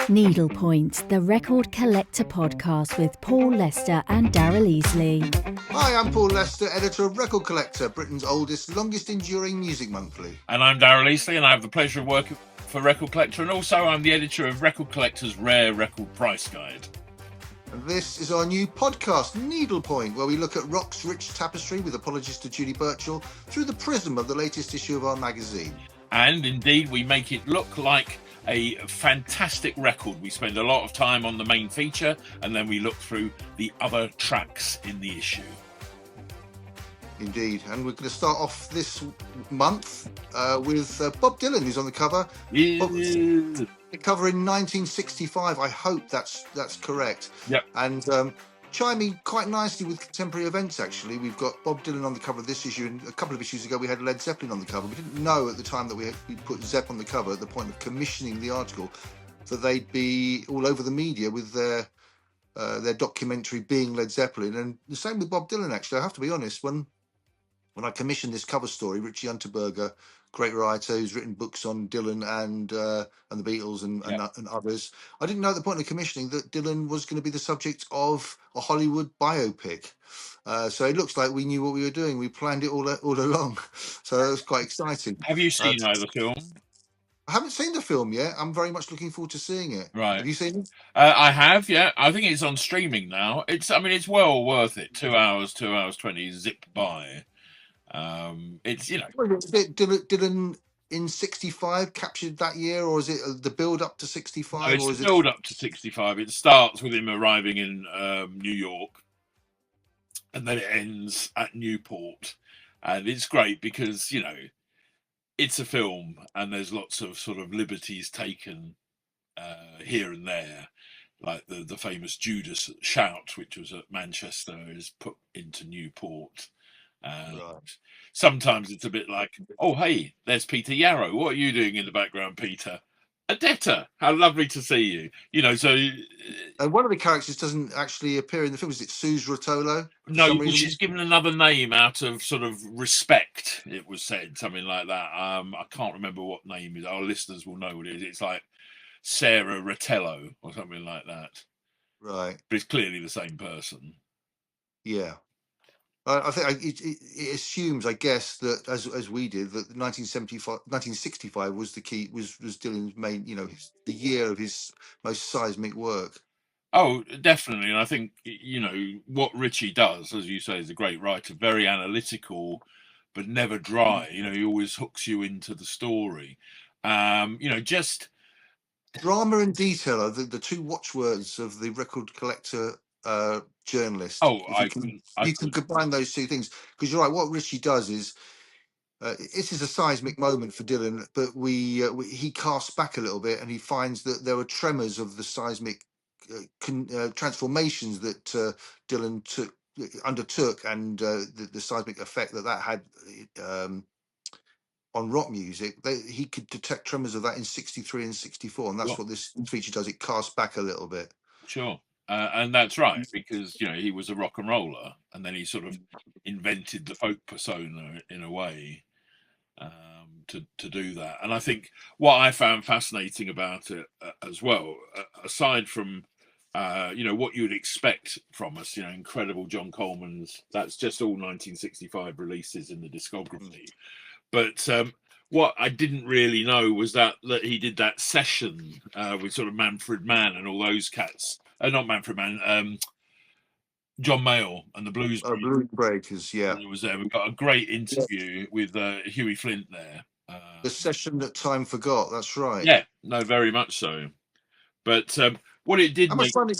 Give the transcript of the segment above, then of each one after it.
Needlepoint, the record collector podcast with Paul Lester and Daryl Easlea. Hi, I'm Paul Lester, editor of Record Collector, Britain's oldest, longest-enduring music monthly. And I'm Daryl Easlea, and I have the pleasure of working for Record Collector, and also I'm the editor of Record Collector's Rare Record Price Guide. And this is our new podcast, Needlepoint, where we look at rock's rich tapestry, with apologies to Judy Birchall, through the prism of the latest issue of our magazine. And indeed, we make it look like a fantastic record. We spend a lot of time on the main feature, and then we look through the other tracks in the issue. Indeed, and we're going to start off this month with Bob Dylan, who's on the cover. Yeah. The cover in 1965. I hope that's correct. Yep. And chiming quite nicely with contemporary events, actually. We've got Bob Dylan on the cover of this issue, and a couple of issues ago we had Led Zeppelin on the cover. We didn't know at the time that we put Zepp on the cover at the point of commissioning the article that they'd be all over the media with their documentary being Led Zeppelin. And the same with Bob Dylan, actually. I have to be honest, when I commissioned this cover story, Richie Unterberger, great writer who's written books on Dylan and the Beatles and others, I didn't know at the point of commissioning that Dylan was going to be the subject of a Hollywood biopic. So it looks like we knew what we were doing. We planned it all along. So that was quite exciting. Have you seen either film? I haven't seen the film yet. I'm very much looking forward to seeing it. Right. Have you seen it? I have, yeah. I think it's on streaming now. It's well worth it. 2 hours, 20 zip by. It's, you know. Dylan in 65 captured that year, or is it the build up to 65? No, it's or is the build up to 65. It starts with him arriving in New York, and then it ends at Newport. And it's great because, you know, it's a film and there's lots of sort of liberties taken here and there. Like the famous Judas shout, which was at Manchester, is put into Newport. And sometimes it's a bit like, oh, hey, there's Peter Yarrow. What are you doing in the background, Peter? A debtor. How lovely to see you. You know, so... And one of the characters doesn't actually appear in the film. Is it Suze Rotolo? No, she's given another name out of sort of respect, it was said, something like that. I can't remember what name it is. Our listeners will know what it is. It's like Sarah Rotello or something like that. Right. But it's clearly the same person. Yeah. I think it assumes, I guess, that as we did, that 1965 was the key, was Dylan's main, you know, the year of his most seismic work. Oh, definitely. And I think, you know, what Richie does, as you say, is a great writer, very analytical, but never dry. You know, he always hooks you into the story. You know, just... Drama and detail are the two watchwords of the record collector journalist. Oh, you can combine those two things, because you're right. What Richie does is this is a seismic moment for Dylan, but he casts back a little bit and he finds that there were tremors of the seismic transformations that Dylan undertook, and the seismic effect that had on rock music. He could detect tremors of that in 63 and 64, and that's what this feature does. It casts back a little bit. Sure. And that's right, because, you know, he was a rock and roller, and then he sort of invented the folk persona in a way to do that. And I think what I found fascinating about it as well, aside from, you know, what you would expect from us, you know, incredible John Coleman's, that's just all 1965 releases in the discography. But what I didn't really know was that he did that session with sort of Manfred Mann and all those cats. Not Manfred Mann, John Mayall and the Blues Breakers, yeah. It was there. We got a great interview with Huey Flint there. The session that time forgot, that's right. Yeah, no, very much so. But what it did I was going to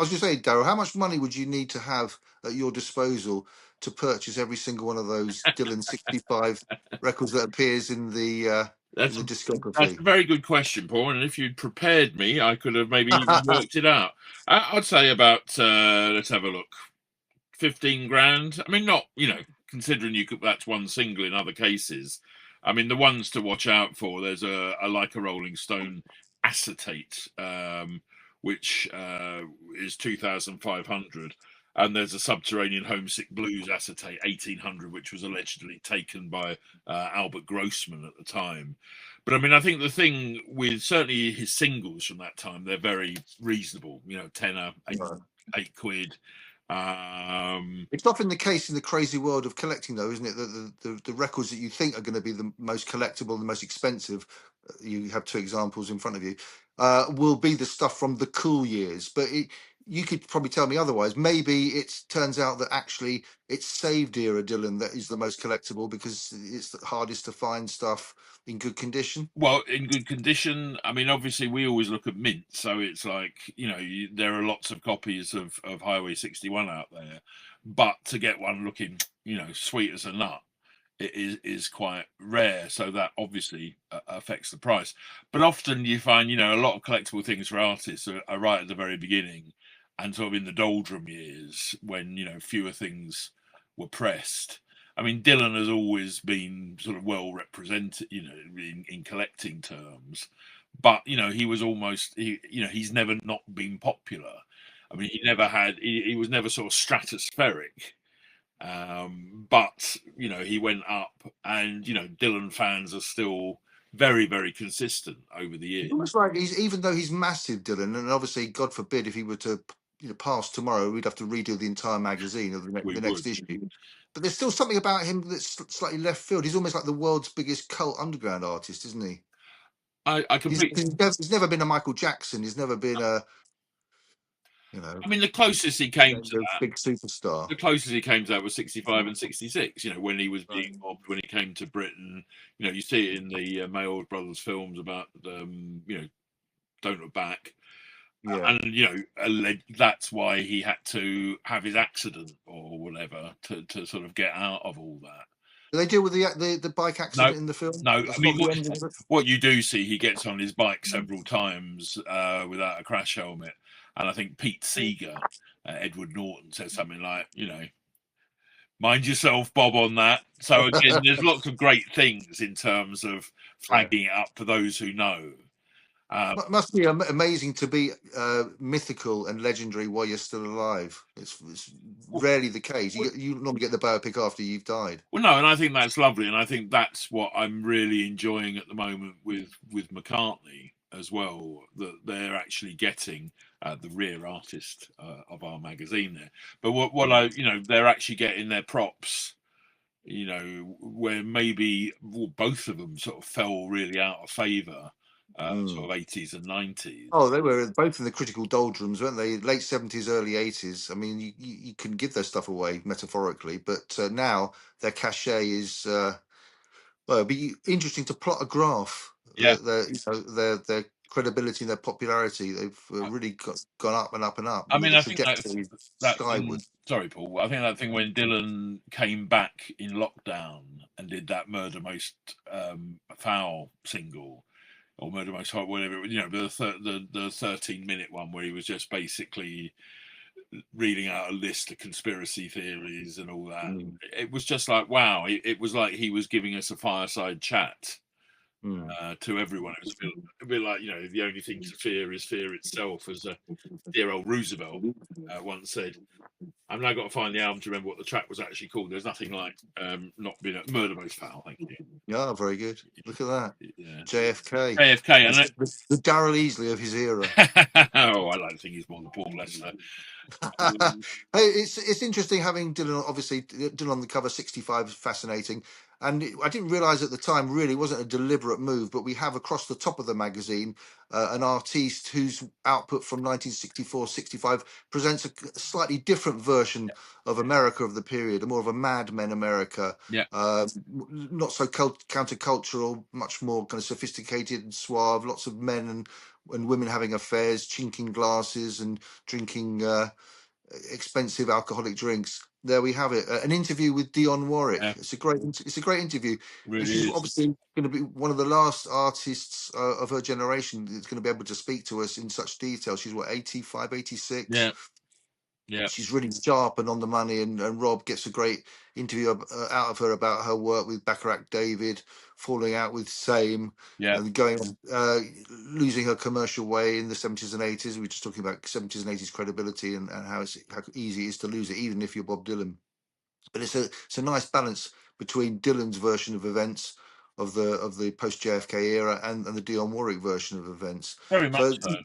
say, Daryl, how much money would you need to have at your disposal to purchase every single one of those Dylan 65 records that appears in the discography? That's a very good question, Paul. And if you'd prepared me, I could have maybe even worked it out. I'd say about, let's have a look, 15 grand. I mean, not, you know, considering that's one single in other cases. I mean, the ones to watch out for, there's a Like a Rolling Stone acetate, which is 2,500. And there's a Subterranean Homesick Blues acetate 1800, which was allegedly taken by Albert Grossman at the time. But I mean, I think the thing with certainly his singles from that time, they're very reasonable. You know, tenner, eight quid. It's often the case in the crazy world of collecting, though, isn't it? That the records that you think are going to be the most collectible, the most expensive, you have two examples in front of you, will be the stuff from the cool years. But you could probably tell me otherwise. Maybe it turns out that actually it's saved era Dylan that is the most collectible because it's the hardest to find stuff in good condition. Well, in good condition. I mean, obviously, we always look at mint, so it's like, you know, there are lots of copies of Highway 61 out there, but to get one looking, you know, sweet as a nut, it is quite rare. So that obviously affects the price. But often you find, you know, a lot of collectible things for artists are right at the very beginning, and sort of in the doldrum years when, you know, fewer things were pressed. I mean, Dylan has always been sort of well represented, you know, in collecting terms, but you know, he was almost, you know, he's never not been popular. I mean, he was never sort of stratospheric, but you know, he went up, and you know, Dylan fans are still very, very consistent over the years. It's almost like even though he's massive, Dylan, and obviously, God forbid, if he were to pass tomorrow, we'd have to redo the entire magazine of the next issue. But there's still something about him that's slightly left field. He's almost like the world's biggest cult underground artist, isn't he? I completely. He's never been a Michael Jackson. He's never been a, I mean, the closest he came to that, big superstar. the closest he came to that was 65 and 66. You know, when he was being mobbed, when he came to Britain. You know, you see it in the Mayold Brothers films about, you know, Don't Look Back. Yeah. And you know, that's why he had to have his accident or whatever to sort of get out of all that. Do they deal with the bike accident in the film? No, I mean, what you do see, he gets on his bike several times without a crash helmet, and I think Pete Seeger, Edward Norton, says something like, you know, mind yourself, Bob, on that. So again, there's lots of great things in terms of flagging it up for those who know. Must be amazing to be mythical and legendary while you're still alive. It's rarely the case. You normally get the biopic after you've died. Well, no, and I think that's lovely, and I think that's what I'm really enjoying at the moment with McCartney as well. That they're actually getting the rear artist of our magazine there. But what I, you know, they're actually getting their props. You know, where maybe both of them sort of fell really out of favour. Sort of 80s and 90s. Oh, they were both in the critical doldrums, weren't they? Late 70s, early 80s. I mean, you couldn't give their stuff away metaphorically, but now their cachet is well, it'd be interesting to plot a graph. Yeah, their credibility and their popularity, they've really gone up and up and up. I mean, I think that skyward. Sorry, Paul. I think that thing when Dylan came back in lockdown and did that Murder Most Foul single, or Murder Most Hot, whatever, you know, the 13-minute one where he was just basically reading out a list of conspiracy theories and all that. It was just like, wow, it was like he was giving us a fireside chat to everyone. It was a bit like, you know, the only thing to fear is fear itself, as dear old Roosevelt once said. I've now got to find the album to remember what the track was actually called. There's nothing like not being a Murder Most Foul. Thank you. Yeah, very good. Look at that. Yeah. JFK. And the Daryl Easlea of his era. Oh, I don't think he's more than Paul Lester. Hey, it's interesting having Dylan. Obviously, Dylan on the cover 65 is fascinating, and I didn't realise at the time really wasn't a deliberate move. But we have across the top of the magazine an artiste whose output from 1964-65 presents a slightly different version of America of the period, more of a Mad Men America. Yeah. Not so countercultural, much more kind of sophisticated and suave. Lots of men and women having affairs, chinking glasses and drinking expensive alcoholic drinks. There we have it. An interview with Dionne Warwick. Yeah. It's a great interview. Really She's obviously going to be one of the last artists of her generation that's going to be able to speak to us in such detail. She's what, 85, 86? Yeah. She's really sharp and on the money, and Rob gets a great interview out of her about her work with Bacharach David, falling out with Same, Yeah. and going losing her commercial way in the 70s and 80s. We're just talking about 70s and 80s credibility, and how easy it is to lose it, even if you're Bob Dylan. But it's a nice balance between Dylan's version of events of the post JFK era and the Dionne Warwick version of events. Very much So so.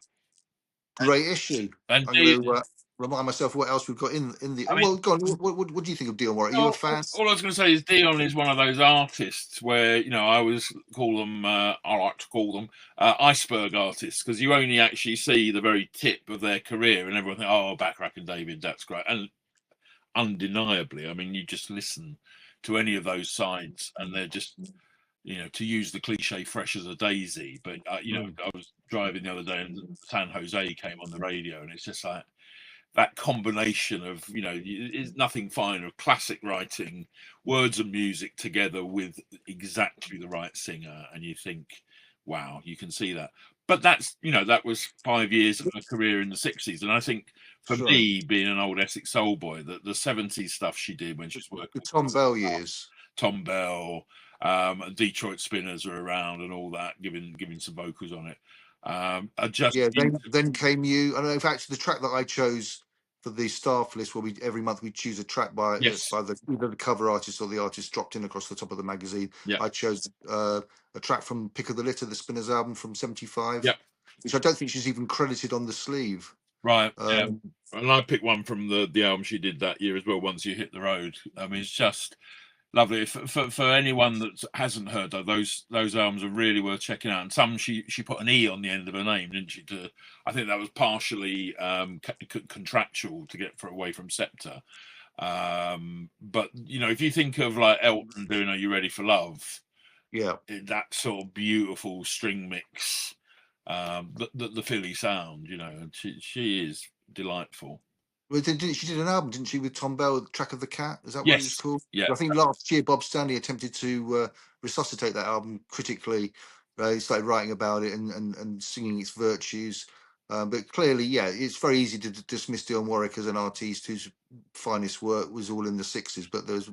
great issue. And I'm going to remind myself what else we've got in the. I mean, Well, go on. What do you think of Dionne Warwick? Are you a fan? all I was going to say is Dion is one of those artists where, you know, I always call them, I like to call them iceberg artists, because you only actually see the very tip of their career, and everyone thinks, oh, Bacharach and David, that's great. And undeniably, I mean, you just listen to any of those sides, and they're just, you know, to use the cliche, fresh as a daisy. But you know, I was driving the other day, and San Jose came on the radio, and it's just like that combination of, you know, is nothing finer, classic writing, words and music together with exactly the right singer, and you think, wow, you can see that. But that's, you know, that was 5 years of a career in the 60s, and I think for Sure. me, being an old Essex soul boy, the 70s stuff she did when she was working The Tom Bell years. Tom Bell, and Detroit Spinners were around and all that, giving some vocals on it. I just Then came you. And in fact, the track that I chose for the staff list, where every month we choose a track by Yes. by either the cover artist or the artist dropped in across the top of the magazine. Yeah. I chose a track from Pick of the Litter, the Spinners album from '75. Yeah. Which I don't think she's even credited on the sleeve. Right. Yeah. And I picked one from the album she did that year as well, Once You Hit the Road. I mean, it's just lovely. For anyone that hasn't heard those albums are really worth checking out. And some she put an E on the end of her name, didn't she? I think that was partially contractual to get away from Scepter. But you know, if you think of like Elton doing "Are You Ready for Love," yeah, that sort of beautiful string mix, the Philly sound, you know, and she is delightful. Well, she did an album, didn't she, with Tom Bell, Track of the Cat? Is that what Yes. it was called? Yeah. I think last year Bob Stanley attempted to resuscitate that album critically. He started writing about it and singing its virtues. But clearly, yeah, it's very easy to dismiss Dionne Warwick as an artiste whose finest work was all in the 60s. But there's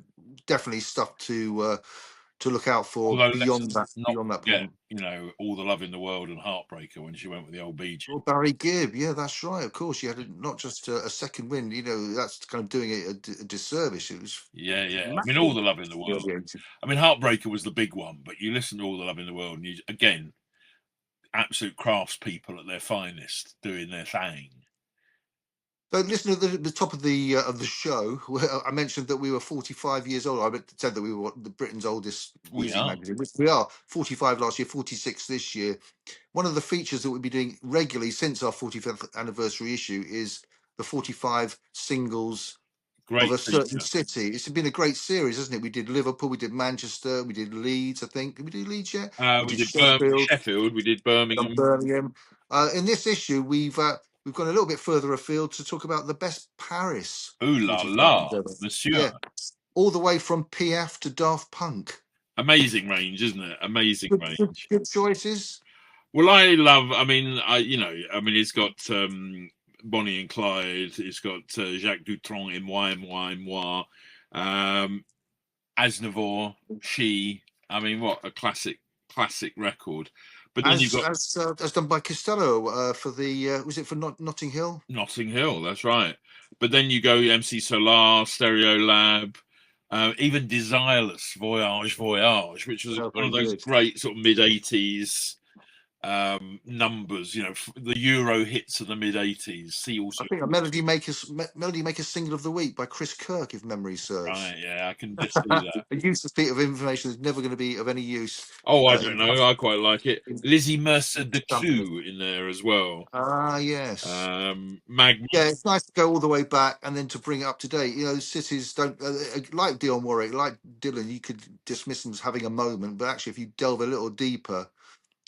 definitely stuff to look out for. Although beyond that yeah, point. you know, All the Love in the World and Heartbreaker, when she went with the old Bee Gees. Well, Barry Gibb, yeah, that's right. Of course, she had not just a second win. You know, that's kind of doing it a disservice. It was yeah. I mean, All the Love in the World. I mean, Heartbreaker was the big one, but you listen to All the Love in the World, and you, again, absolute craftspeople at their finest doing their thing. So, listen to the top of the show. I mentioned that we were 45 years old. I said that we were the Britain's oldest music magazine. We are 45 last year, 46 this year. One of the features that we'll be doing regularly since our 45th anniversary issue is the 45 singles of a certain city. It's been a great series, hasn't it? We did Liverpool, we did Manchester, we did Leeds, I think. Did we do Leeds yet? We did Sheffield, we did Birmingham. In this issue, we've gone a little bit further afield to talk about the best Paris. Ooh la la, monsieur. Yeah. All the way from PF to Daft Punk. Amazing range, isn't it? Amazing range. Good choices. Well, I love, it's got Bonnie and Clyde, it's got Jacques Dutronc in Moi, Aznavour, She. I mean, what a classic record. But then you've got as done by Costello for the was it for Notting Hill? Notting Hill, that's right. But then you go MC Solar, Stereo Lab, even Desireless, Voyage, which was one of those great sort of mid-80s numbers, you know, the Euro hits of the mid-80s. See also, I think a Melody Maker Single of the Week by Chris Kirk, if memory serves. Right, yeah, I can just see that. A useless bit of information that's never going to be of any use. Oh, I don't know. I quite like it. Lizzie Mercer de Two in there as well. Ah, yes. Magma. Yeah, it's nice to go all the way back and then to bring it up to date. You know, cities don't like Dionne Warwick, like Dylan. You could dismiss them as having a moment, but actually, if you delve a little deeper,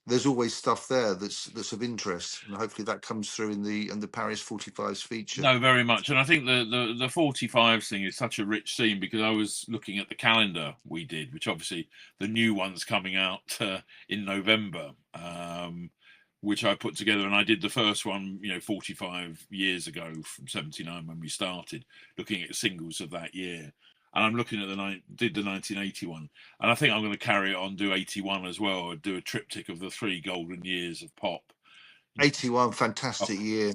there's always stuff there that's of interest, and hopefully that comes through in the Paris 45's feature. No, very much, and I think the 45s thing is such a rich scene, because I was looking at the calendar we did, which obviously the new one's coming out in November. which I put together, and I did the first one, 45 years ago from '79 when we started, looking at singles of that year. And I'm looking at did the 1981, and I think I'm going to carry it on, do 81 as well, or do a triptych of the 3 golden years of pop. 81, Oh, fantastic year.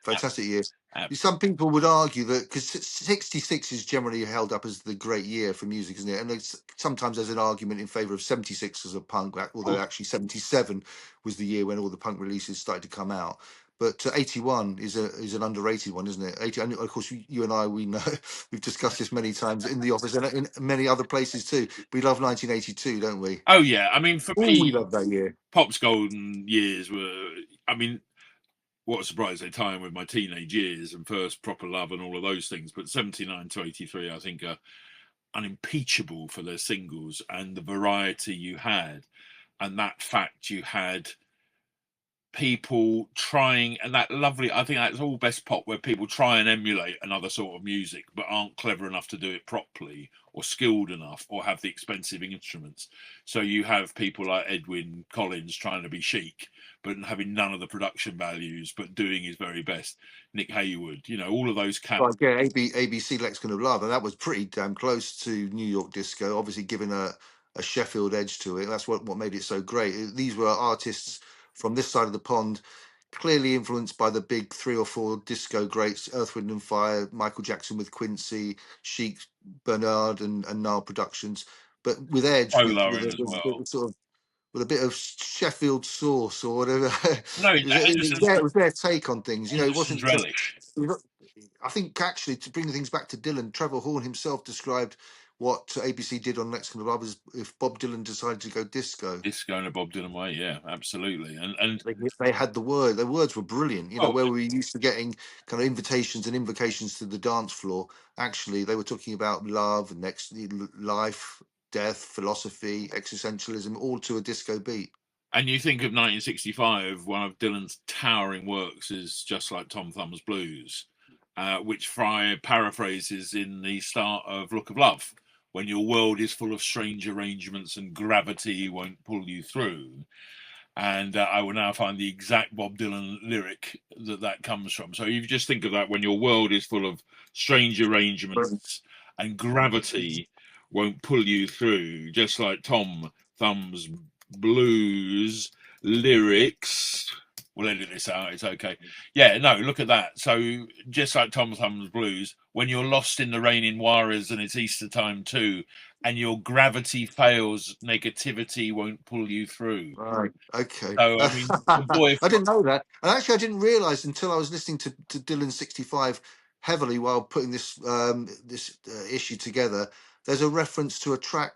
Fantastic year. ab- Some people would argue that because 66 is generally held up as the great year for music, isn't it? And sometimes there's an argument in favour of 76 as a punk, although actually 77 was the year when all the punk releases started to come out. But 81 is an underrated one, isn't it? 80, and of course, you and I, we know we've discussed this many times in the office and in many other places too. We love 1982, don't we? Oh yeah, I mean, for Oh, me, we love that year. pop's golden years were, I mean, what a surprise they tie in with my teenage years and first proper love and all of those things. But 79 to 83, I think, are unimpeachable for their singles and the variety you had, and that fact you had people trying, and that lovely, I think that's all best pop, where people try and emulate another sort of music but aren't clever enough to do it properly or skilled enough or have the expensive instruments. So you have people like Edwyn Collins trying to be chic but having none of the production values but doing his very best. Nick Haywood, all of those Well, cats. yeah, ABC Lexicon of Love, and that was pretty damn close to New York disco, obviously giving a Sheffield edge to it. That's what made it so great. These were artists from this side of the pond, clearly influenced by the big 3 or 4 disco greats: Earth, Wind and Fire, Michael Jackson with Quincy, Chic, Bernard, and Nile Productions, but with edge, Oh, with Lauren as well. sort of with a bit of Sheffield sauce or whatever. No, It was their take on things. It Anderson's wasn't. relish. I think actually, to bring things back to Dylan, Trevor Horn himself described what ABC did on Next Kind of Love as if Bob Dylan decided to go disco. Disco in a Bob Dylan way, yeah, absolutely. And They had the word. The words were brilliant. oh, Where we used to getting kind of invitations and invocations to the dance floor. Actually, they were talking about love, life, death, philosophy, existentialism, all to a disco beat. and you think of 1965, one of Dylan's towering works is Just Like Tom Thumb's Blues, which Fry paraphrases in the start of Look of Love, when your world is full of strange arrangements and gravity won't pull you through. And I will now find the exact Bob Dylan lyric that comes from. So you just think of that: when your world is full of strange arrangements and gravity won't pull you through, just like Tom Thumb's Blues lyrics. We'll edit this out, it's okay. Yeah, no, look at that. So just like Tom Thumb's Blues, when you're lost in the raining Juarez and it's Easter time too, and your gravity fails, negativity won't pull you through. Right. Okay. So I mean, the boy. I didn't know that, and actually, I didn't realise until I was listening to Dylan 65 heavily while putting this issue together. There's a reference to a track.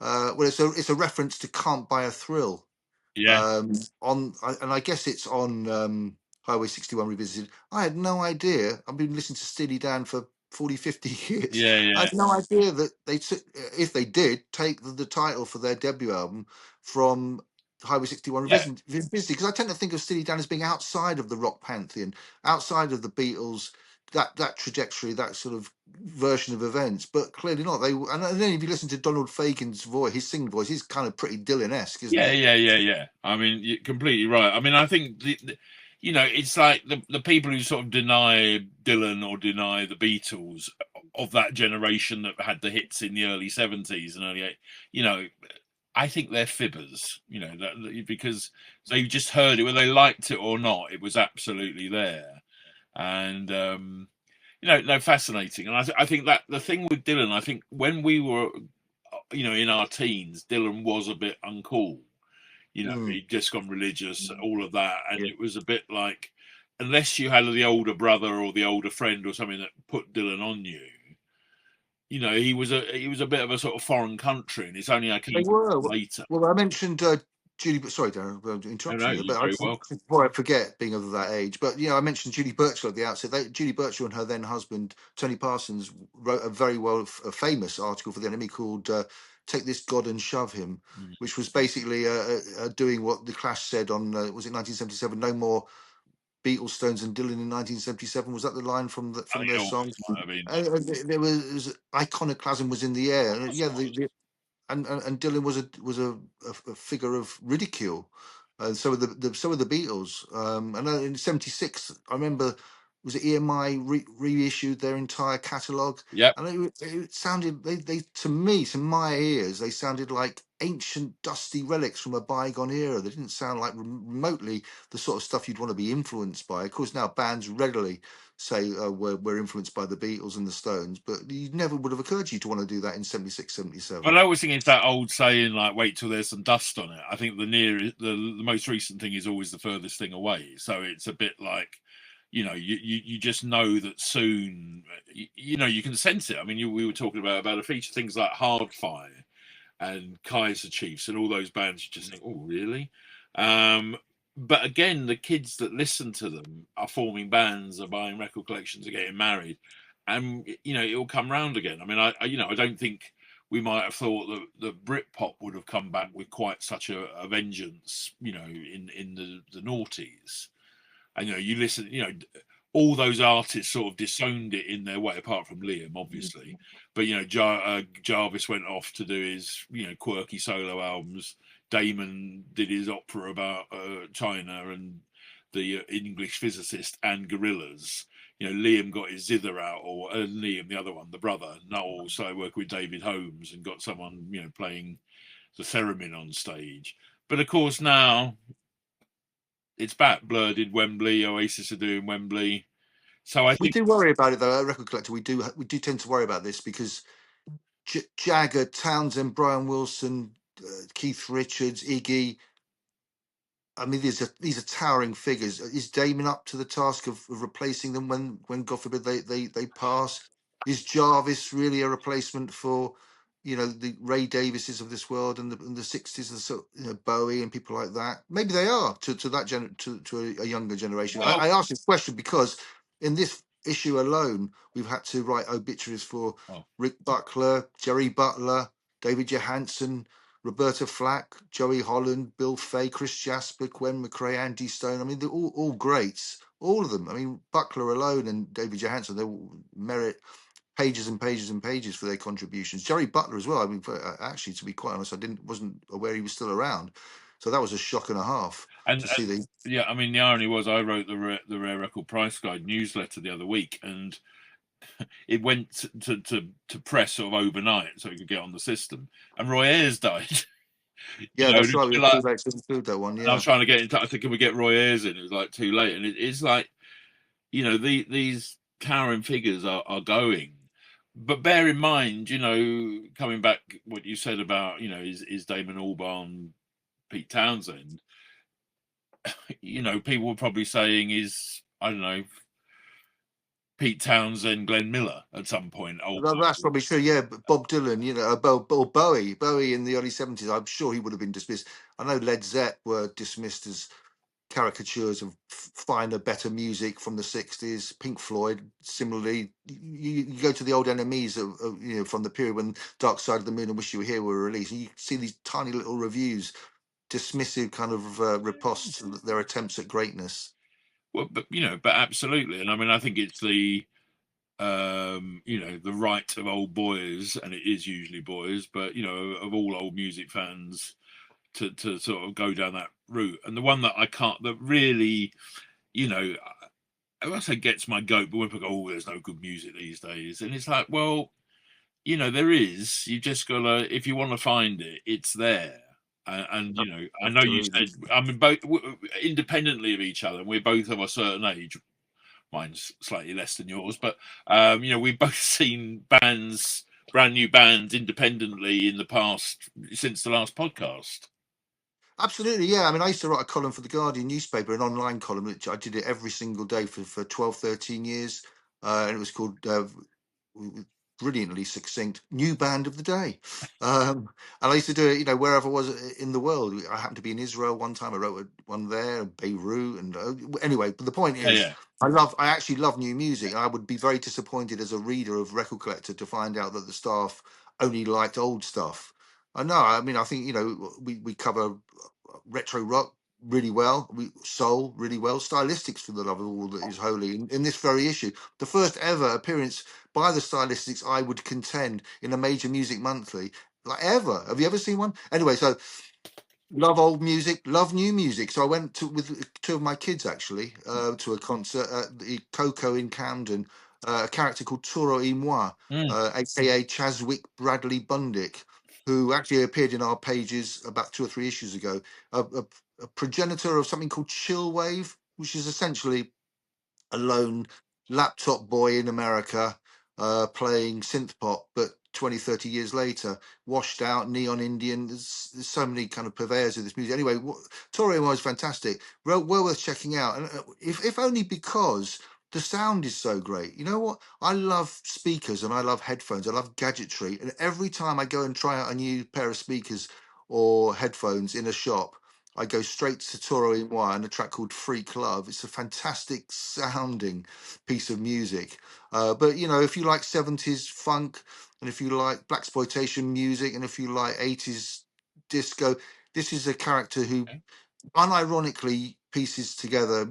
Well, it's a reference to "Can't Buy a Thrill." Yeah, And I guess it's on Highway 61 Revisited. I had no idea. I've been listening to Steely Dan for 40, 50 years. I yeah. had no idea that they took, if they did, take the title for their debut album from Highway 61 Yeah. Revisited. Because I tend to think of Steely Dan as being outside of the rock pantheon, outside of the Beatles, that trajectory, that sort of version of events, but clearly not. And then if you listen to Donald Fagen's voice, his singing voice, he's kind of pretty Dylan-esque, isn't Yeah, he? yeah. I mean, you're completely right. I mean, I think it's like the people who sort of deny Dylan or deny the Beatles of that generation that had the hits in the early '70s and early I think they're fibbers. Because they just heard it, whether they liked it or not, it was absolutely there. And no, fascinating. And I think that the thing with Dylan, I think when we were in our teens, Dylan was a bit uncool. He'd just gone religious, all of that, and it was a bit like, unless you had the older brother or the older friend or something that put Dylan on you, he was a bit of a sort of foreign country, and it's only They were. later. Well, I mentioned Julie. Sorry, Darren, I'm interrupting you, but before I forget, being of that age, but I mentioned Julie Birchall at the outset. Julie Birchall and her then husband Tony Parsons wrote a very famous article for the Enemy called "Take This God and Shove Him," which was basically doing what the Clash said on was it 1977? No more Beatles, Stones, and Dylan in 1977. Was that the line from their song? There was iconoclasm was in the air. And Dylan was a figure of ridicule. and so were the Beatles. I know in '76, I remember, was it EMI reissued their entire catalogue, Yep. and it sounded, they to me, to my ears, they sounded like ancient dusty relics from a bygone era. They didn't sound like remotely the sort of stuff you'd want to be influenced by. Of course, now bands readily say we're influenced by the Beatles and the Stones, but it never would have occurred to you to want to do that in '76, '77. But I always think it's that old saying, like, wait till there's some dust on it. I think the most recent thing is always the furthest thing away. So it's a bit like, you just know that soon, you can sense it. I mean, we were talking about a feature, things like Hardfire and Kaiser Chiefs and all those bands. You just think, oh, really? But again, the kids that listen to them are forming bands, are buying record collections, are getting married, and it'll come round again. I mean, I don't think we might have thought that Britpop would have come back with quite such a vengeance, in the noughties. And you listen, all those artists sort of disowned it in their way, apart from Liam, obviously. But Jarvis went off to do his quirky solo albums. Damon did his opera about China and the English physicist and gorillas. Liam got his zither out, or Liam, the other one, the brother, Noel, started working with David Holmes and got someone playing the theremin on stage. But of course now it's back. Blur did Wembley, Oasis are doing Wembley. So I think We do worry about it, though. A record collector, we do tend to worry about this because Jagger, Townsend, Brian Wilson, Keith Richards, Iggy. I mean, these are towering figures. Is Damon up to the task of replacing them when God forbid they pass? Is Jarvis really a replacement for the Ray Davises of this world and the '60s, Bowie and people like that? Maybe they are to that to a younger generation. well, I ask this question because in this issue alone, we've had to write obituaries for Rick Buckler, Jerry Butler, David Johansen, Roberta Flack, Joey Holland, Bill Fay, Chris Jasper, Gwen McRae, Andy Stone. I mean, they're all greats, all of them. I mean, Buckler alone and David Johansen, they will merit pages and pages and pages for their contributions. Jerry Butler as well. I mean, actually, to be quite honest, wasn't aware he was still around, so that was a shock and a half to see the. Yeah, I mean, the irony was I wrote the Rare Record Price Guide newsletter the other week, and it went to press sort of overnight so it could get on the system, and Roy Ayers died. Yeah, that's right. We like, had to include that one. Yeah, I was trying to get in touch. I think, can we get Roy Ayers in? It was like too late, and it's like, these towering figures are going. But bear in mind, coming back what you said about, is Damon Albarn Pete Townsend? People were probably saying is, I don't know, Pete Townsend, Glenn Miller at some point. That's probably true. Yeah, but Bob Dylan, or Bowie in the early '70s. I'm sure he would have been dismissed. I know Led Zepp were dismissed as caricatures of finer, better music from the '60s. Pink Floyd, similarly. You go to the old enemies of from the period when Dark Side of the Moon and Wish You Were Here were released, and you see these tiny little reviews, dismissive kind of riposts to their attempts at greatness. Well, but absolutely, and I mean, I think it's the the right of old boys, and it is usually boys, but of all old music fans to sort of go down that route. And the one that that really, I say gets my goat, but when people go, oh, there's no good music these days, and it's like, well, there is. You just gotta, if you want to find it, it's there. And I know you said, I mean, both independently of each other, and we're both of a certain age. Mine's slightly less than yours, but we've both seen brand new bands independently in the past since the last podcast. Absolutely, yeah. I mean, I used to write a column for the Guardian newspaper, an online column, which I did it every single day for 12, 13 years. And it was called, brilliantly succinct, New Band of the Day. And I used to do it, wherever I was in the world. I happened to be in Israel one time. I wrote one there, Beirut. And anyway, but the point is, Yeah. I actually love new music. I would be very disappointed as a reader of Record Collector to find out that the staff only liked old stuff. I know. I mean, I think we cover retro rock really well, soul really well, stylistics for the love of all that is holy. In this very issue, the first ever appearance by the stylistics, I would contend, in a major music monthly, like ever. Have you ever seen one? Anyway, so love old music, love new music. So I went with two of my kids actually to a concert at the Coco in Camden. A character called Toro y Moi, Mm, aka Chaswick Bradley Bundick, who actually appeared in our pages about 2 or 3 issues ago. A progenitor of something called Chillwave, which is essentially a lone laptop boy in America playing synth pop, but 20, 30 years later, washed out, neon Indian. There's so many kind of purveyors of this music. Anyway, Torre was fantastic, well worth checking out. And if only because the sound is so great. You know what? I love speakers and I love headphones. I love gadgetry. And every time I go and try out a new pair of speakers or headphones in a shop, I go straight to Toro y Moi and a track called Freak Love. It's a fantastic sounding piece of music. But you know, if you like 70s funk and if you like blaxploitation music and if you like 80s disco, this is a character who okay. unironically pieces together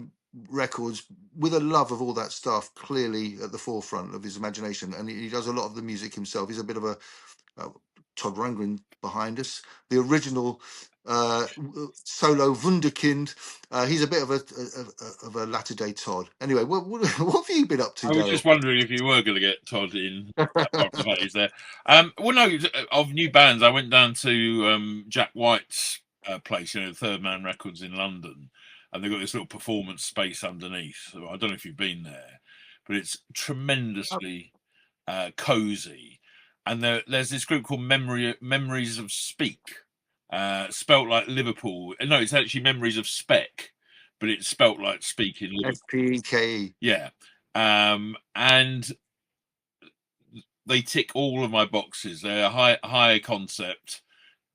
records with a love of all that stuff, clearly at the forefront of his imagination. And he does a lot of the music himself. He's a bit of a Todd Rundgren behind us, the original solo wunderkind. He's a bit of a latter day Todd. Anyway, what have you been up to, I was Daryl? just wondering if you were going to get Todd in that part of the phase there. Well, no, of new bands, I went down to Jack White's place, you know, Third Man Records in London, and they've got this little performance space underneath. So I don't know if you've been there, but it's tremendously cozy. And there's this group called Memories of Speak, spelt like Liverpool. No, it's actually Memories of Spec, but it's spelt like Speak in Liverpool. SPKE. Yeah. And they tick all of my boxes. They're high concept,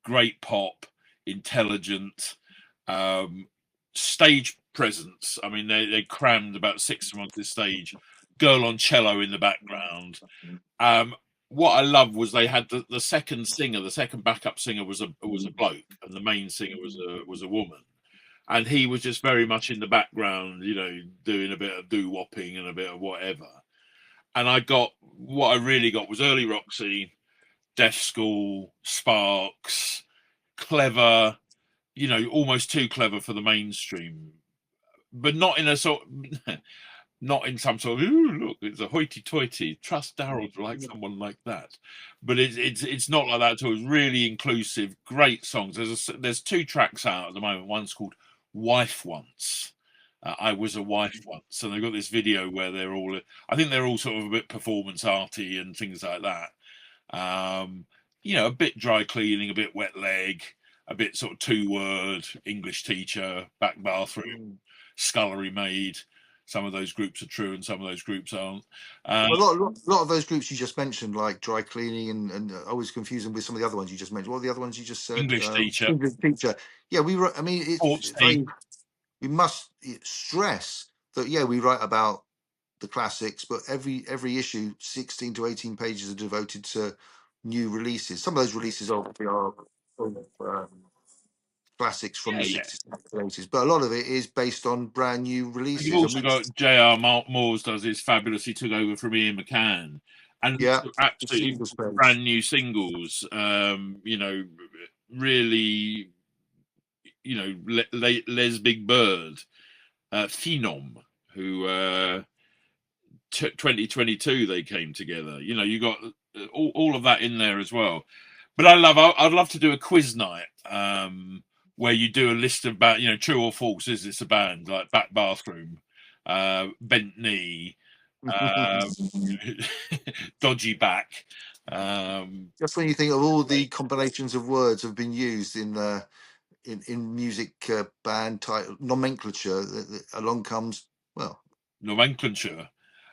great pop, intelligent, stage presence. I mean, they crammed about 6 of them onto the stage. Girl on cello in the background. What I loved was they had the second singer, the second backup singer was a bloke, and the main singer was a woman. And he was just very much in the background, you know, doing a bit of doo-wopping and a bit of whatever. And I got what I really got was early Roxy, Deaf School, Sparks, clever, you know, almost too clever for the mainstream, but not in a sort, not in some sort of ooh, look, it's a hoity-toity. Trust Daryl to like someone like that, but it's not like that at all. It's really inclusive, great songs. There's 2 tracks out at the moment. One's called "Wife Once." I was a wife once, and they've got this video where they're all, I think they're all sort of a bit performance arty and things like that. You know, a bit dry cleaning, a bit wet leg, a bit sort of 2-word English teacher, back bathroom, scullery maid. Some of those groups are true and some of those groups aren't. A lot of those groups you just mentioned, like dry cleaning, and I always confuse them with some of the other ones you just mentioned. What are the other ones you just said? English teacher, English teacher. Yeah, I mean, sports it's team. very. We must stress that. Yeah, we write about the classics, but every issue, 16 to 18 pages, are devoted to new releases. Some of those releases obviously are classics from Yeah, the yeah. 60s and 80s, but a lot of it is based on brand new And you've releases. And also we, got J.R. Moores does his fabulous. He took over from Ian McCann, and yeah, the absolutely singles page. brand new singles. You know, really, you know, Les Big Bird, Phenom, who 2022 they came together. You know, you got all of that in there as well. But I'd love to do a quiz night where you do a list of you know, true or false. Is this a band like Back Bathroom, Bent Knee, Dodgy Back? Just when you think of all the combinations of words have been used in music band title nomenclature, along comes well Nomenclature.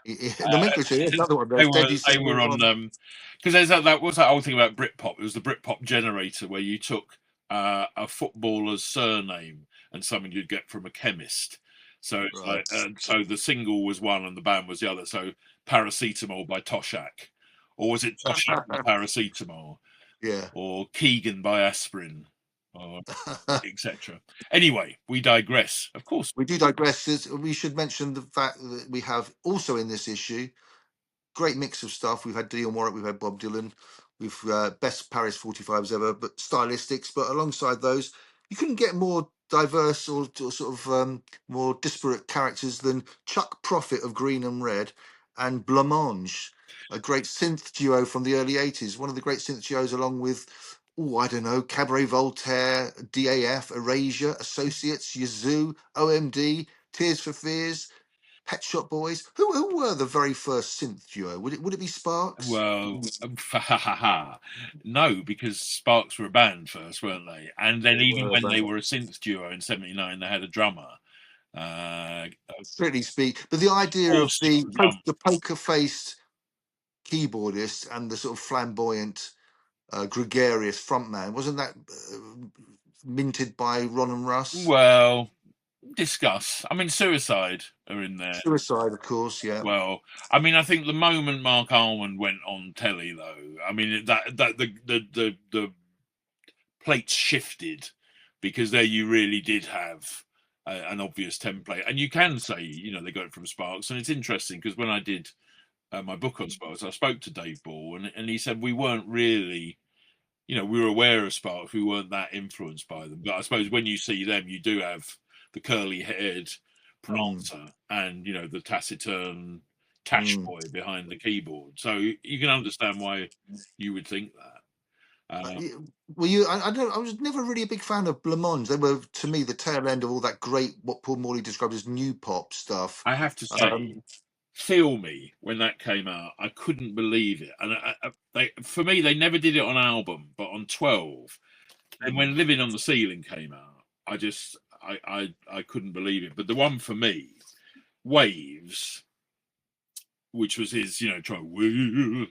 nomenclature. Here's another one. They There's were Deadly they were Single on One. because there's that was that old thing about Britpop. It was the Britpop generator where you took a footballer's surname and something you'd get from a chemist. So it's Right. like so the single was one and the band was the other. So Paracetamol by Toshak, or was it Toshak by Paracetamol, Yeah. or Keegan by Aspirin, or etc. Anyway, we digress. Of course, We do digress. We should mention the fact that we have also in this issue great mix of stuff. We've had Dionne Warwick, we've had Bob Dylan, we've best Paris 45s ever, but stylistics. But alongside those, you couldn't get more diverse or sort of more disparate characters than Chuck Prophet of Green and Red and Blancmange, a great synth duo from the early 80s. One of the great synth duos, along with, oh, I don't know, Cabaret Voltaire, DAF, Erasure, Associates, Yazoo, OMD, Tears for Fears, Pet Shop Boys. Who were the very first synth duo? Would it be Sparks? Well, no, because Sparks were a band first, weren't they? And then They even were a when they band. were a synth duo in '79, they had a drummer. Strictly speak, but the idea of Awesome drum. the poker-faced keyboardist and the sort of flamboyant, gregarious frontman, wasn't that minted by Ron and Russ? Well, discuss. I mean, Suicide are in there. Suicide, of course, yeah. Well, I mean, I think the moment Mark Almond went on telly, though, I mean that the plates shifted, because there you really did have an obvious template, and you can say, you know, they got it from Sparks. And it's interesting because when I did my book on Sparks, I spoke to Dave Ball, and he said we weren't really, you know, we were aware of Sparks, we weren't that influenced by them. But I suppose when you see them, you do have the curly-haired prancer and, you know, the taciturn cash boy behind the keyboard. So you can understand why you would think that. Were you? I don't. I was never really a big fan of Blancmange. They were, to me, the tail end of all that great, what Paul Morley described as new pop stuff. I have to say, Feel Me, when that came out, I couldn't believe it. And for me, they never did it on album, but on 12. And when Living on the Ceiling came out, I couldn't believe it. But the one for me, Waves, which was his, you know,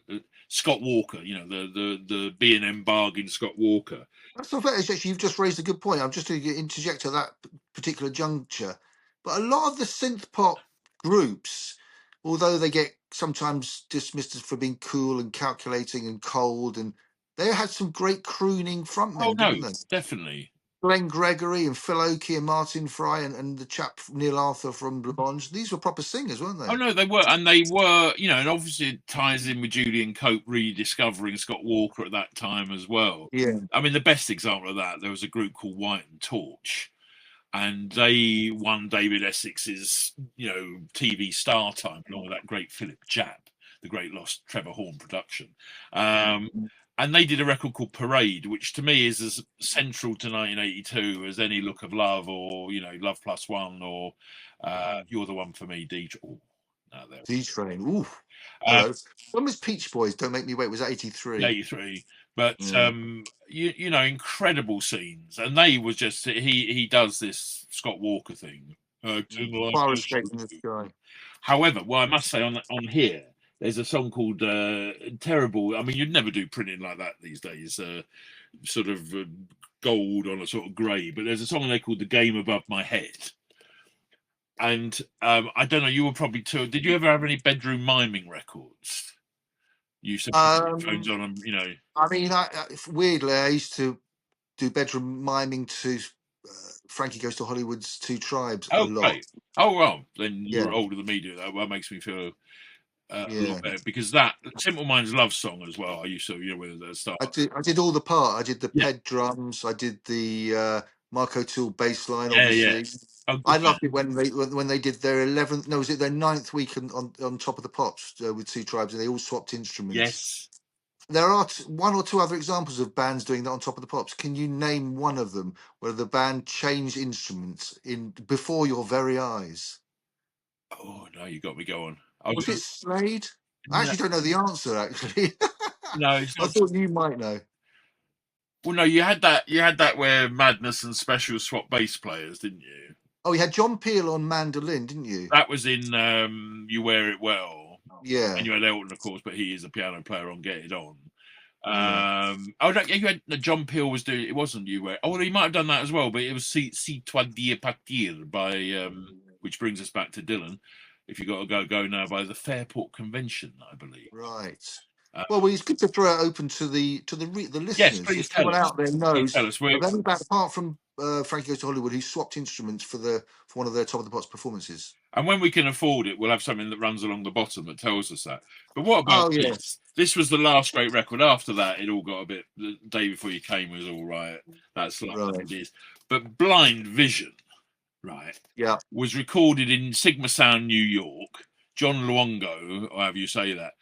Scott Walker, you know, the B&M bargain Scott Walker. That's not fair. Actually, you've just raised a good point. I'm just going to interject at that particular juncture. But a lot of the synth pop groups, although they get sometimes dismissed as for being cool and calculating and cold, and they had some great crooning frontmen, didn't they? Definitely. Glenn Gregory and Phil Oakey and Martin Fry and the chap Neil Arthur from Blancmange. These were proper singers, weren't they? Oh no, they were, and they were, you know, and obviously it ties in with Julian Cope rediscovering Scott Walker at that time as well. Yeah. I mean, the best example of that, there was a group called White and Torch, and they won David Essex's, you know, TV star time along with that great Philip Japp, the great lost Trevor Horn production. And they did a record called Parade, which to me is as central to 1982 as any Look of Love, or, you know, Love Plus One, or You're the One for Me, D-Train. D-Train. Ooh. When was Peach Boys? Don't Make Me Wait. Was that 83? 83. But you know, incredible scenes, and they was just he does this Scott Walker thing. Fire Escape from the Sky. However, well, I must say on here, there's a song called Terrible. I mean, you'd never do printing like that these days, sort of gold on a sort of grey. But there's a song there called The Game Above My Head. And I don't know, you were probably too. Did you ever have any bedroom miming records? You said phones on them, you know. I mean, weirdly, I used to do bedroom miming to Frankie Goes to Hollywood's Two Tribes a lot. Right. Oh, well, then you're older than me, do that. Well, that makes me feel a lot better, because that Simple Minds love song as well. I used to, you know, with the start. I did all the part. I did the ped drums. I did the Marco Tool bass line. Obviously, I loved it when they did their 11th. No, was it their 9th week on Top of the Pops with Two Tribes, and they all swapped instruments. Yes. There are one or two other examples of bands doing that on Top of the Pops. Can you name one of them where the band changed instruments before your very eyes? Oh no, you got me going. Was it Slade? I actually don't know the answer. Actually, no, it's not. I thought you might know. Well, no, you had that where Madness and Special swap bass players, didn't you? Oh, you had John Peel on mandolin, didn't you? That was in You Wear It Well. Yeah. And you had Elton, of course, but he is a piano player on Get It On. Oh, no, you had John Peel was doing. It wasn't You Wear. Oh, well, he might have done that as well, but it was Si Toi Dire Partir by which brings us back to Dylan. If you got to go now, by the Fairport Convention, I believe. Right. Well, it's good to throw it open to the listeners. Yes, please tell us. Out there knows. Tell us. Apart from Frankie Goes to Hollywood, who swapped instruments for one of their Top of the Pops performances. And when we can afford it, we'll have something that runs along the bottom that tells us that. But what about Oh, yeah. this? This was the last great record. After that, it all got a bit. The Day Before You Came was all right. That's like what it is. But Blind Vision, right? Yeah. Was recorded in Sigma Sound, New York. John Luongo, or however you say that.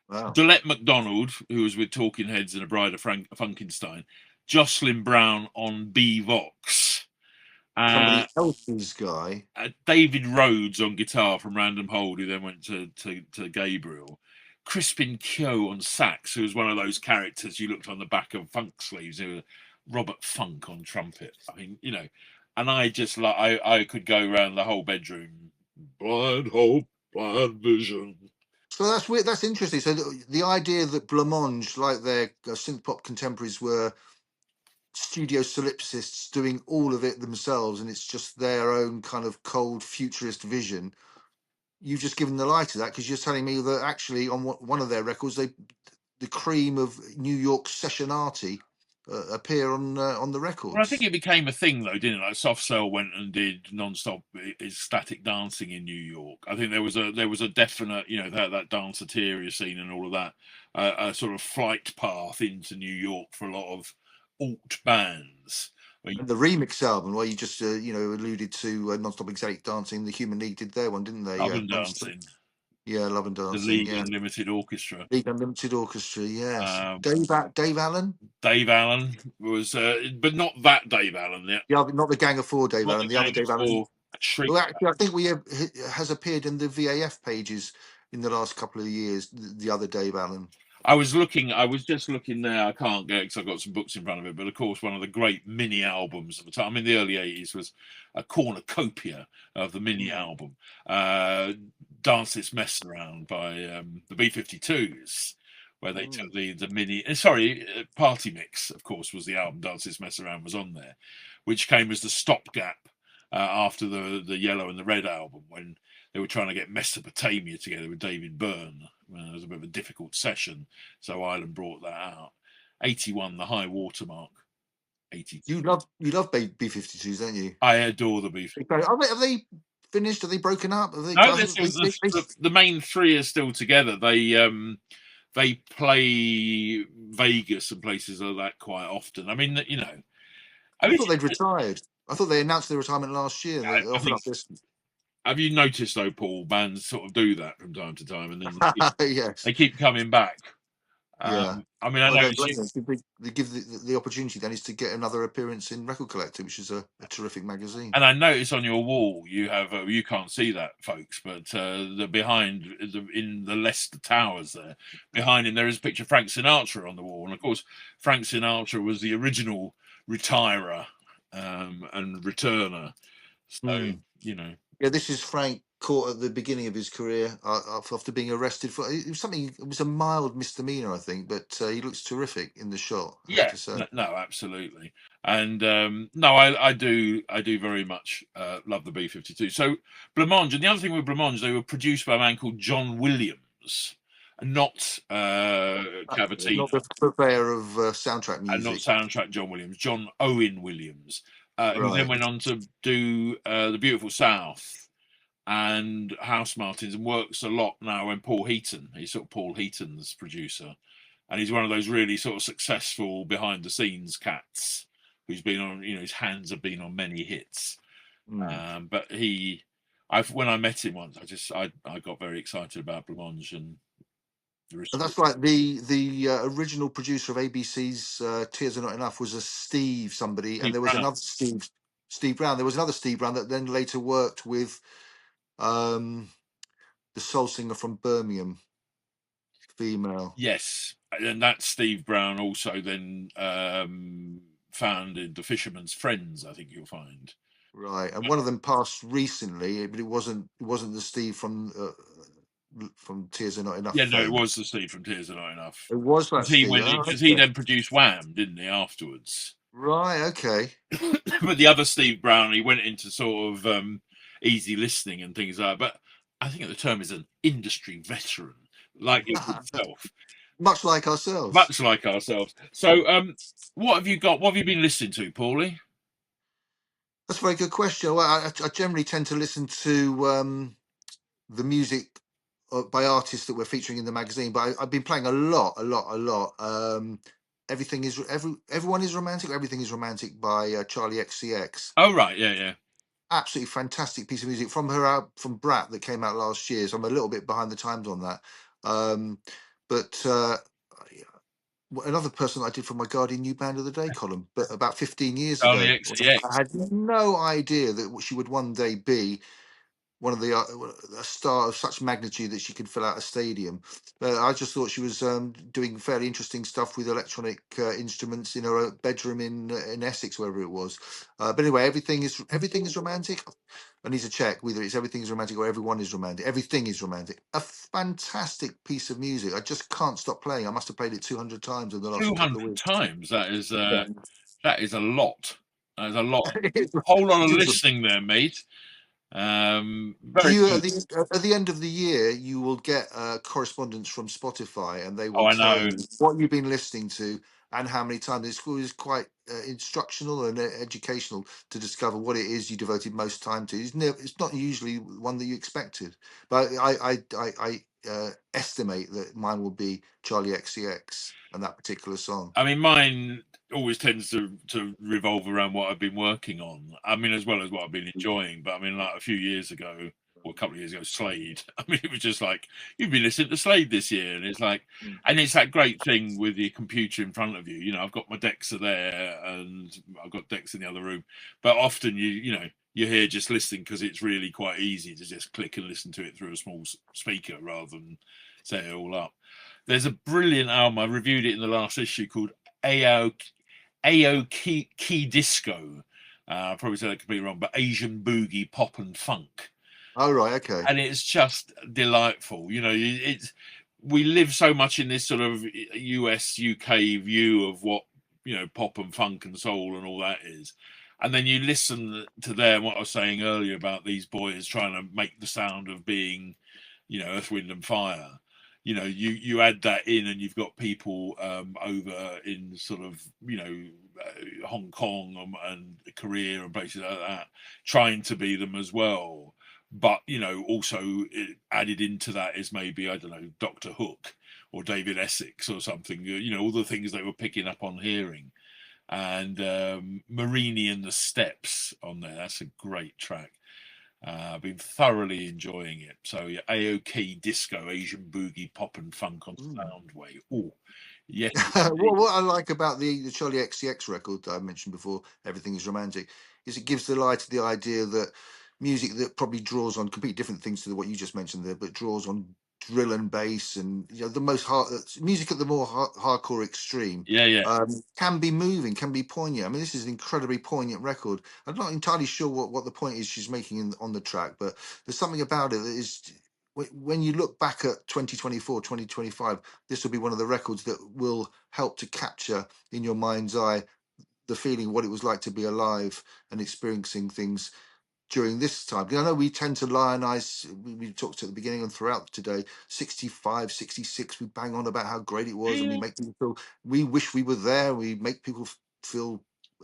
Wow. Delette MacDonald, who was with Talking Heads and A Bride of Funkenstein. Jocelyn Brown on B-Vox. Somebody else's guy. David Rhodes on guitar from Random Hold, who then went to Gabriel. Crispin Keogh on sax, who was one of those characters you looked on the back of Funk sleeves. Who Robert Funk on trumpet. I mean, you know, and I just like I could go around the whole bedroom. Blind hope, blind vision. So that's weird. That's interesting. So the idea that Blancmange, like their synth pop contemporaries, were studio solipsists doing all of it themselves, and it's just their own kind of cold futurist vision. You've just given the lie to that, because you're telling me that actually on one of their records, the cream of New York sessionati appear on the records. Well, I think it became a thing, though, didn't it? Like Soft Cell went and did non-stop static dancing in New York. I think there was a definite, you know, that danceteria scene and all of that, a sort of flight path into New York for a lot of alt bands. And the remix album, where you just alluded to non-stop exotic dancing, the Human League did their one, didn't they? Love and Dancing. Yeah, Love and Dancing. The League Unlimited Orchestra. League Unlimited Orchestra, yes. Dave Allen? Dave Allen was, but not that Dave Allen. Yeah, not the Gang of Four Dave Allen, the other Dave Allen. Well, actually, I think has appeared in the VAF pages in the last couple of years, the other Dave Allen. I was just looking there. I can't get it because I've got some books in front of it. But of course, one of the great mini albums of the time in the early 80s was a cornucopia of the mini album, Dance This Mess Around by the B-52s, where they took the mini, Party Mix, of course, was the album. Dance This Mess Around was on there, which came as the stopgap after the Yellow and the Red album, when they were trying to get Mesopotamia together with David Byrne. It was a bit of a difficult session, so Ireland brought that out. 81, the high watermark. 82. You love B-52s, don't you? I adore the B-52s. Have they finished? Are they broken up? No, the main three are still together. They play Vegas and places like that quite often. I mean, you know, I thought they'd retired. I thought they announced their retirement last year. Have you noticed, though, Paul, bands sort of do that from time to time, and then yes, they keep coming back. Yeah, I mean, I know they give the opportunity then is to get another appearance in Record Collector, which is a terrific magazine. And I notice on your wall you have you can't see that, folks, but the behind in the Leicester Towers there, behind him there is a picture of Frank Sinatra on the wall, and of course Frank Sinatra was the original retirer and returner. So you know. Yeah, this is Frank caught at the beginning of his career after being arrested for it was a mild misdemeanor, I think, but he looks terrific in the shot. Yeah, no, absolutely, and I do very much love the B-52. So Blancmange, and the other thing with Blancmange, they were produced by a man called John Williams, not Cavatina, not the purveyor of soundtrack music, and not soundtrack John Williams, John Owen Williams. Who then went on to do The Beautiful South and House Martins, and works a lot now in Paul Heaton. He's sort of Paul Heaton's producer, and he's one of those really sort of successful behind the scenes cats who's been on, you know, his hands have been on many hits. But when I met him once, I got very excited about Blancmange, and that's like the original producer of ABC's Tears Are Not Enough was a Steve and there was another Steve Brown. There was another Steve Brown that then later worked with the soul singer from Birmingham, female. Yes, and that Steve Brown also then founded the Fisherman's Friends, I think you'll find. Right, and one of them passed recently, but it wasn't the Steve from Tears Are Not Enough. Yeah, no, it was the Steve from Tears Are Not Enough. It was that Steve. Because he then produced Wham, didn't he, afterwards? Right, okay. But the other Steve Brown, he went into sort of easy listening and things like that. But I think at the term is an industry veteran, like yourself. Much like ourselves. Much like ourselves. So what have you got? What have you been listening to, Paulie? That's a very good question. Well, I generally tend to listen to the music by artists that we're featuring in the magazine, but I've been playing a lot. Everyone is romantic. Everything is romantic by Charlie XCX. Oh right, yeah. Absolutely fantastic piece of music from from Brat that came out last year. So I'm a little bit behind the times on that. But another person I did for my Guardian New Band of the Day column, but about 15 years Charlie ago, XCX. I had no idea that she would one day be one of the a star of such magnitude that she could fill out a stadium. I just thought she was doing fairly interesting stuff with electronic instruments in her bedroom in Essex, wherever it was. But anyway, everything is romantic. I need to check whether it's everything is romantic or everyone is romantic. Everything is romantic. A fantastic piece of music. I just can't stop playing. I must have played it 200 times in the last couple of 200 weeks. times. That is Yeah. that is a lot. That is a lot. Whole lot of It is. listening there, mate. Do Very you good. at the end of the year you will get correspondence from Spotify and they Oh, will I tell know. you what you've been listening to and how many times. It's always quite instructional and educational to discover what it is you devoted most time to. It's not usually one that you expected, but I estimate that mine will be Charlie XCX and that particular song. I mean, mine always tends to revolve around what I've been working on. I mean, as well as what I've been enjoying. But I mean, like a few years ago, or a couple of years ago, Slade. I mean, it was just like you've been listening to Slade this year, and it's like, and it's that great thing with your computer in front of you. You know, I've got my decks are there, and I've got decks in the other room. But often, you're here just listening because it's really quite easy to just click and listen to it through a small speaker rather than set it all up. There's a brilliant album. I reviewed it in the last issue called AO Key Disco. Probably said that could be wrong, but Asian Boogie Pop and Funk. Oh right, okay. And it's just delightful. We live so much in this sort of US UK view of what pop and funk and soul and all that is. And then you listen to them, what I was saying earlier about these boys trying to make the sound of being, Earth, Wind and Fire. You add that in and you've got people over in sort of, Hong Kong and Korea and places like that trying to be them as well. But, also added into that is maybe, I don't know, Dr. Hook or David Essex or something, all the things they were picking up on hearing. And Marini and the Steps on there. That's a great track. I've been thoroughly enjoying it. So yeah, AOK Disco, Asian Boogie, Pop and Funk on Soundwave. Oh, yes. What I like about the Charlie XCX record that I mentioned before, Everything is Romantic, is it gives the lie to the idea that music that probably draws on completely different things to what you just mentioned there, but draws on drill and bass and the most hard music at the more hardcore extreme. Yeah. Can be moving, can be poignant. I mean, this is an incredibly poignant record. I'm not entirely sure what the point is she's making on the track, but there's something about it that is, when you look back at 2024, 2025, this will be one of the records that will help to capture in your mind's eye the feeling what it was like to be alive and experiencing things during this time. Because I know we tend to lionize, we talked at the beginning and throughout today, 65, 66, we bang on about how great it was and we make people feel, we wish we were there, we make people feel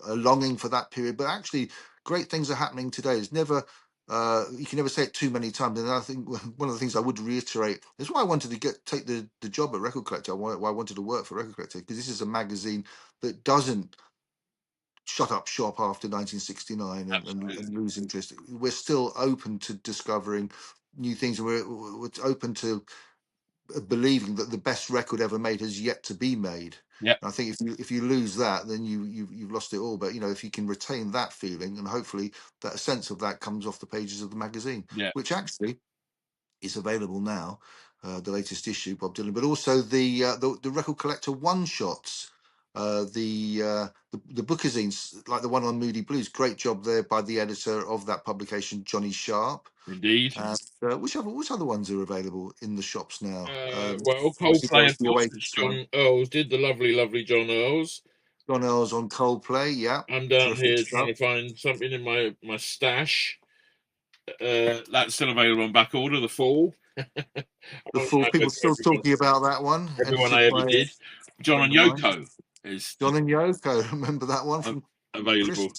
a longing for that period. But actually, great things are happening today. It's never, you can never say it too many times. And I think one of the things I would reiterate is why I wanted to take the job at Record Collector, why I wanted to work for Record Collector, because this is a magazine that doesn't shut up shop after 1969 and lose interest. We're still open to discovering new things, and we're open to believing that the best record ever made has yet to be made. Yeah. And I think if you lose that, then you've lost it all. But if you can retain that feeling, and hopefully that sense of that comes off the pages of the magazine, which actually is available now, the latest issue, Bob Dylan, but also the Record Collector one shots, the bookazines like the one on Moody Blues. Great job there by the editor of that publication, Johnny Sharp. Indeed. Which other ones are available in the shops now? Well, Coldplay, of course. John Earls did the lovely John Earls. John Earls on Coldplay, yeah. I'm down here trying to find something in my stash. That's still available on back order. The Fall. The Fall. People still talking about that one. Everyone I ever did. John and Yoko is John and Yoko. Remember that one from available.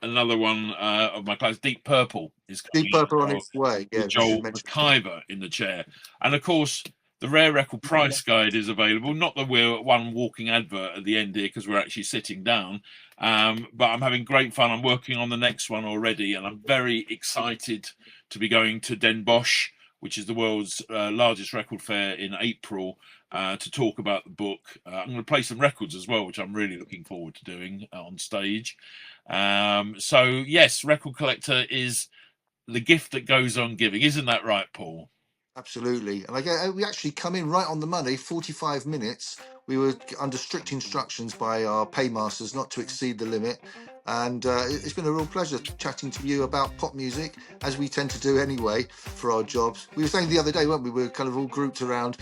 another one of my clients, Deep Purple, is coming Deep Purple on out its way. Yeah, with we should Joel mention. McIver in the chair. And of course, the Rare Record Price Guide is available. Not that we're one walking advert at the end here because we're actually sitting down, but I'm having great fun. I'm working on the next one already, and I'm very excited to be going to Den Bosch, which is the world's largest record fair, in April to talk about the book. I'm going to play some records as well, which I'm really looking forward to doing on stage. So yes, Record Collector is the gift that goes on giving. Isn't that right, Paul? Absolutely. And we actually come in right on the money, 45 minutes. We were under strict instructions by our paymasters not to exceed the limit. And it's been a real pleasure chatting to you about pop music, as we tend to do anyway for our jobs. We were saying the other day, weren't we? We were kind of all grouped around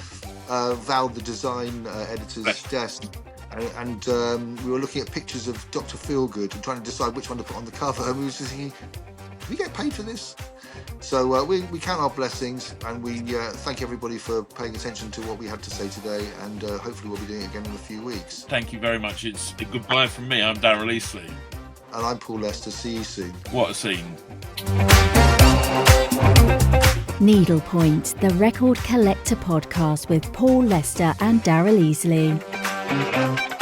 Val, the design editor's desk. And we were looking at pictures of Dr. Feelgood and trying to decide which one to put on the cover. And we were just thinking, do we get paid for this? So we count our blessings, and we thank everybody for paying attention to what we had to say today, and hopefully we'll be doing it again in a few weeks. Thank you very much. It's a goodbye from me. I'm Daryl Easlea. And I'm Paul Lester. See you soon. What a scene. Needlepoint, the Record Collector podcast with Paul Lester and Daryl Easlea.